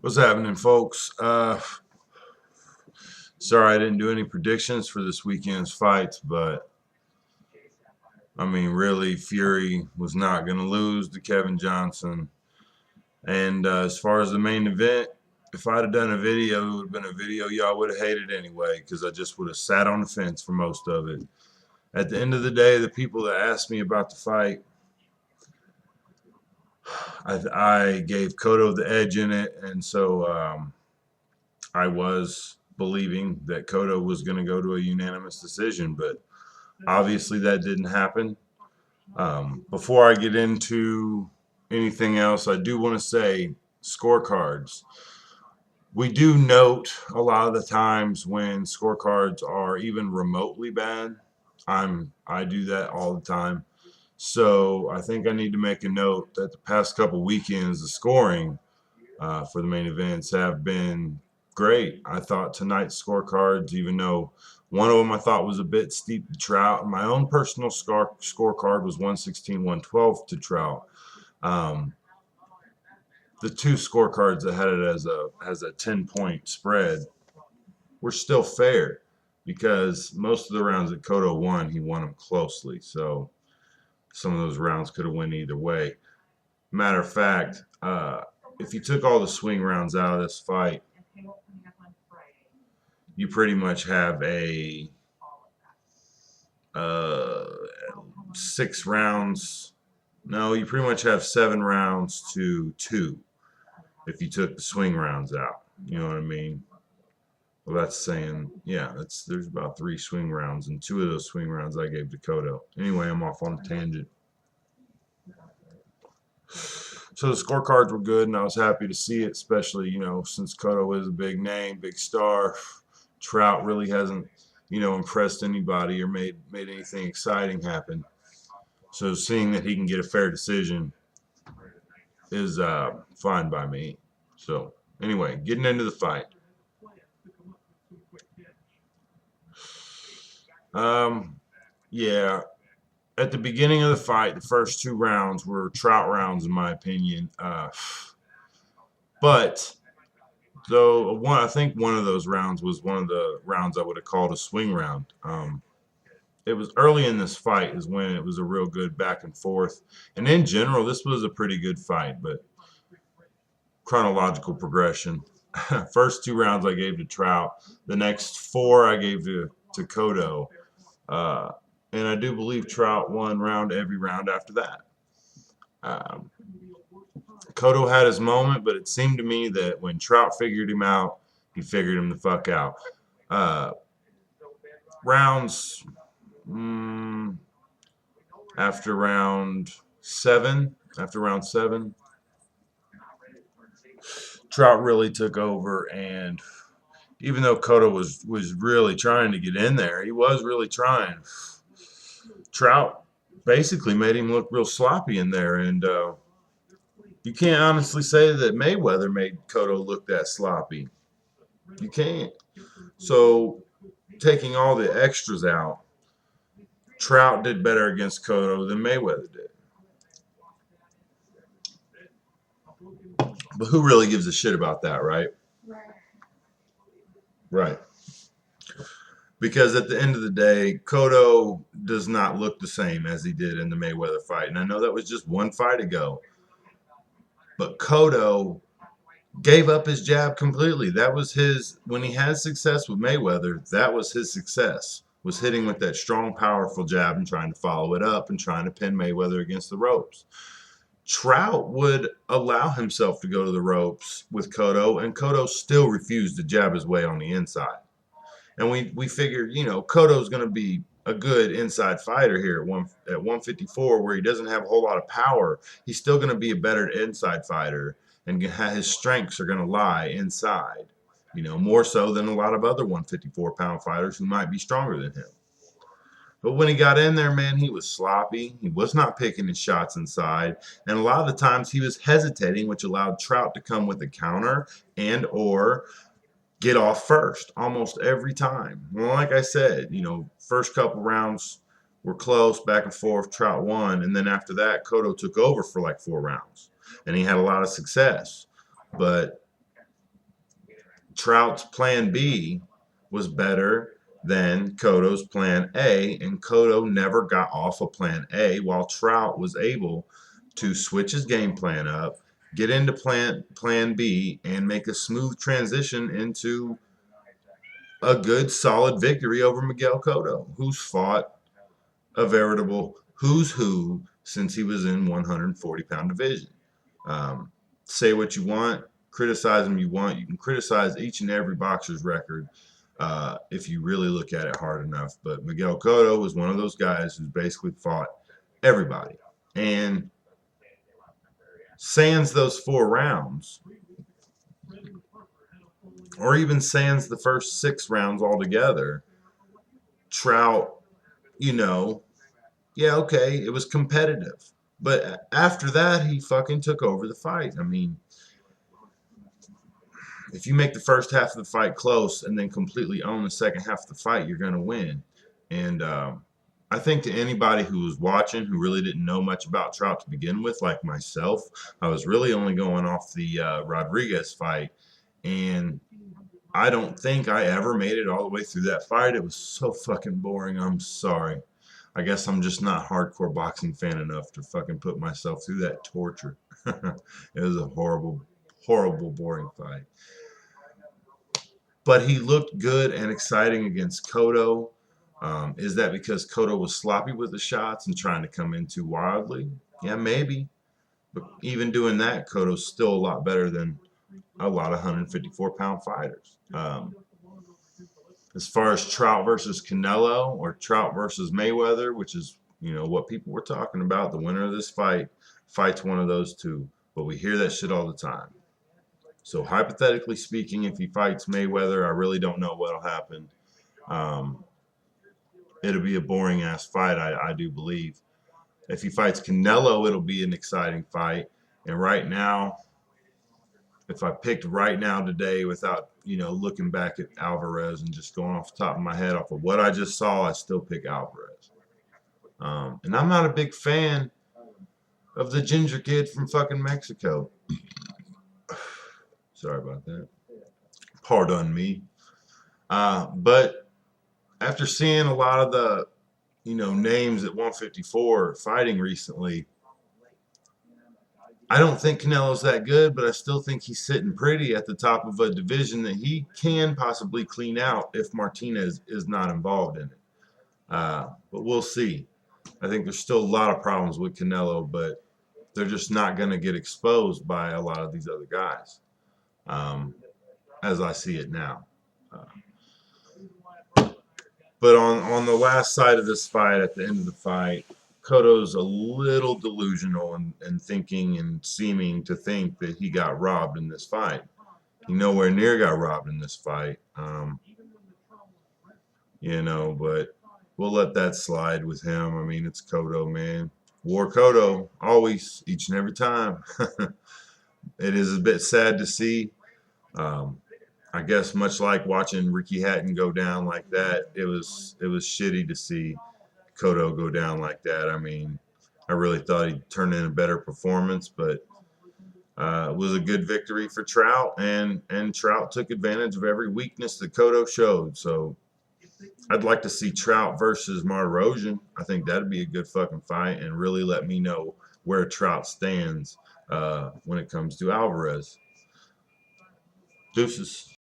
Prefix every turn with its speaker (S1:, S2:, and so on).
S1: What's happening, folks? Sorry I didn't do any predictions for this weekend's fights, but I mean, really, Fury was not going to lose to Kevin Johnson. And as far as the main event, if I'd have done a video, it would have been a video y'all would have hated anyway, because I just would have sat on the fence for most of it. At the end of the day, the people that asked me about the fight, I gave Cotto the edge in it, and so I was believing that Cotto was going to go to a unanimous decision, but obviously that didn't happen. Before I get into anything else, I do want to say scorecards. We do note a lot of the times when scorecards are even remotely bad. I do that all the time. So I think I need to make a note that the past couple weekends, the scoring for the main events have been great. I thought tonight's scorecards, even though one of them I thought was a bit steep to Trout, my own personal scorecard was 116-112 to Trout. The two scorecards that had it as a 10-point spread were still fair because most of the rounds that Cotto won, he won them closely. So some of those rounds could have went either way. Matter of fact, if you took all the swing rounds out of this fight, you pretty much have a 6 rounds. No, you pretty much have 7 rounds to 2 if you took the swing rounds out. You know what I mean? Well, that's saying, yeah, there's about 3 swing rounds, and 2 of those swing rounds I gave to Cotto. Anyway, I'm off on a tangent. So the scorecards were good, and I was happy to see it, especially, since Cotto is a big name, big star. Trout really hasn't, impressed anybody or made anything exciting happen. So seeing that he can get a fair decision is fine by me. So anyway, getting into the fight. Yeah, at the beginning of the fight, the first 2 rounds were Trout rounds, in my opinion. But though I think one of those rounds was one of the rounds I would have called a swing round. It was early in this fight is when it was a real good back and forth. And in general, this was a pretty good fight, but chronological progression. First 2 rounds I gave to Trout. The next 4 I gave to Cotto. And I do believe Trout won every round after that. Cotto had his moment, but it seemed to me that when Trout figured him out, he figured him the fuck out. Rounds after round 7, Trout really took over, and even though Cotto was really trying to get in there, he was really trying. Trout basically made him look real sloppy in there, and you can't honestly say that Mayweather made Cotto look that sloppy. You can't. So, taking all the extras out, Trout did better against Cotto than Mayweather did. But who really gives a shit about that, right? Right. Because at the end of the day, Cotto does not look the same as he did in the Mayweather fight. And I know that was just one fight ago. But Cotto gave up his jab completely. That was when he had success with Mayweather, that was his success, was hitting with that strong, powerful jab and trying to follow it up and trying to pin Mayweather against the ropes. Trout would allow himself to go to the ropes with Cotto, and Cotto still refused to jab his way on the inside. And we figured, Cotto's going to be a good inside fighter here at 154, where he doesn't have a whole lot of power. He's still going to be a better inside fighter, and his strengths are going to lie inside, more so than a lot of other 154-pound fighters who might be stronger than him. But when he got in there, man, he was sloppy. He was not picking his shots inside. And a lot of the times he was hesitating, which allowed Trout to come with a counter and or get off first almost every time. Well, like I said, first couple rounds were close, back and forth. Trout won. And then after that, Cotto took over for like 4 rounds. And he had a lot of success. But Trout's plan B was better than Cotto's plan A, and Cotto never got off of plan A, while Trout was able to switch his game plan up, get into plan B, and make a smooth transition into a good, solid victory over Miguel Cotto, who's fought a veritable who's who since he was in 140-pound division. Um, say what you want, criticize him you want. You can criticize each and every boxer's record if you really look at it hard enough. But Miguel Cotto was one of those guys who's basically fought everybody. And sans those 4 rounds, or even sans the first 6 rounds altogether, Trout, yeah, okay, it was competitive. But after that, he fucking took over the fight. I mean, if you make the first half of the fight close and then completely own the second half of the fight, you're going to win. And I think to anybody who was watching who really didn't know much about Trout to begin with, like myself, I was really only going off the Rodriguez fight. And I don't think I ever made it all the way through that fight. It was so fucking boring. I'm sorry. I guess I'm just not hardcore boxing fan enough to fucking put myself through that torture. It was a horrible, horrible, boring fight. But he looked good and exciting against Cotto. Is that because Cotto was sloppy with the shots and trying to come in too wildly? Yeah, maybe. But even doing that, Cotto's still a lot better than a lot of 154-pound fighters. As far as Trout versus Canelo or Trout versus Mayweather, which is what people were talking about, the winner of this fight fights one of those two. But we hear that shit all the time. So hypothetically speaking, if he fights Mayweather, I really don't know what'll happen. It'll be a boring ass fight, I do believe. If he fights Canelo, it'll be an exciting fight. And right now, if I picked right now today without, looking back at Alvarez and just going off the top of my head off of what I just saw, I still pick Alvarez. And I'm not a big fan of the ginger kid from fucking Mexico. Sorry about that. Pardon me. But after seeing a lot of the, names at 154 fighting recently, I don't think Canelo's that good, but I still think he's sitting pretty at the top of a division that he can possibly clean out if Martinez is not involved in it. But we'll see. I think there's still a lot of problems with Canelo, but they're just not going to get exposed by a lot of these other guys, as I see it now. But on the last side of this fight, at the end of the fight, Cotto's a little delusional and thinking and seeming to think that he got robbed in this fight. He nowhere near got robbed in this fight. But we'll let that slide with him. I mean, it's Cotto, man. War Cotto, always, each and every time. It is a bit sad to see. I guess much like watching Ricky Hatton go down like that, it was shitty to see Cotto go down like that. I mean, I really thought he'd turn in a better performance, but it was a good victory for Trout, and Trout took advantage of every weakness that Cotto showed. So I'd like to see Trout versus Martirosyan. I think that'd be a good fucking fight, and really let me know where Trout stands when it comes to Alvarez. Deuces.